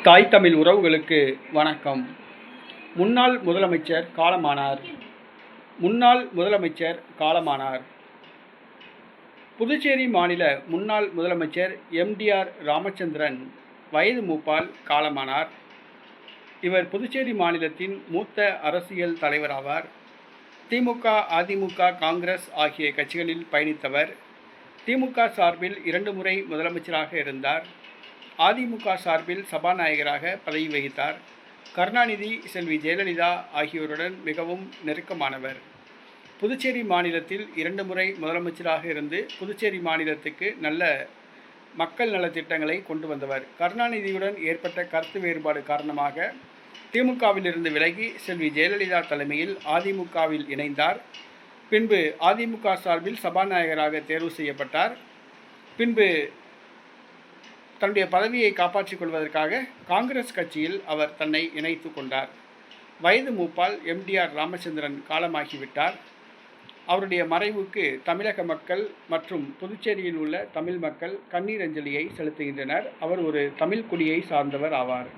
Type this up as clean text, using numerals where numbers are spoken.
தாய் தமிழ் உறவுகளுக்கு வணக்கம். முன்னாள் முதலமைச்சர் காலமானார். புதுச்சேரி மாநில முன்னாள் முதலமைச்சர் எம்.டி.ஆர். ராமச்சந்திரன் வயது மூப்பால் காலமானார். இவர் புதுச்சேரி மாநிலத்தின் மூத்த அரசியல் தலைவராவார். திமுக, அதிமுக, காங்கிரஸ் ஆகிய கட்சிகளில் பயணித்தவர். திமுக சார்பில் 2 முறை முதலமைச்சராக இருந்தார். அதிமுக சார்பில் சபாநாயகராக பதவி வகித்தார். கருணாநிதி, செல்வி ஜெயலலிதா ஆகியோருடன் மிகவும் நெருக்கமானவர். புதுச்சேரி மாநிலத்தில் 2 முறை முதலமைச்சராக இருந்து புதுச்சேரி மாநிலத்துக்கு நல்ல மக்கள் நலத்திட்டங்களை கொண்டு வந்தவர். கருணாநிதியுடன் ஏற்பட்ட கருத்து வேறுபாடு காரணமாக திமுகவிலிருந்து விலகி செல்வி ஜெயலலிதா தலைமையில் அதிமுகவில் இணைந்தார். பின்பு அதிமுக சார்பில் சபாநாயகராக தேர்வு செய்யப்பட்டார். பின்பு தன்னுடைய பதவியை காப்பாற்றிக் கொள்வதற்காக காங்கிரஸ் கட்சியில் அவர் தன்னை இணைத்து கொண்டார். வயது மூப்பால் எம்.டி.ஆர். ராமச்சந்திரன் காலமாகிவிட்டார். அவருடைய மறைவுக்கு தமிழக மக்கள் மற்றும் புதுச்சேரியில் உள்ள தமிழ் மக்கள் கண்ணீர் அஞ்சலியை செலுத்துகின்றனர். அவர் ஒரு தமிழ் குடியை சார்ந்தவர் ஆவார்.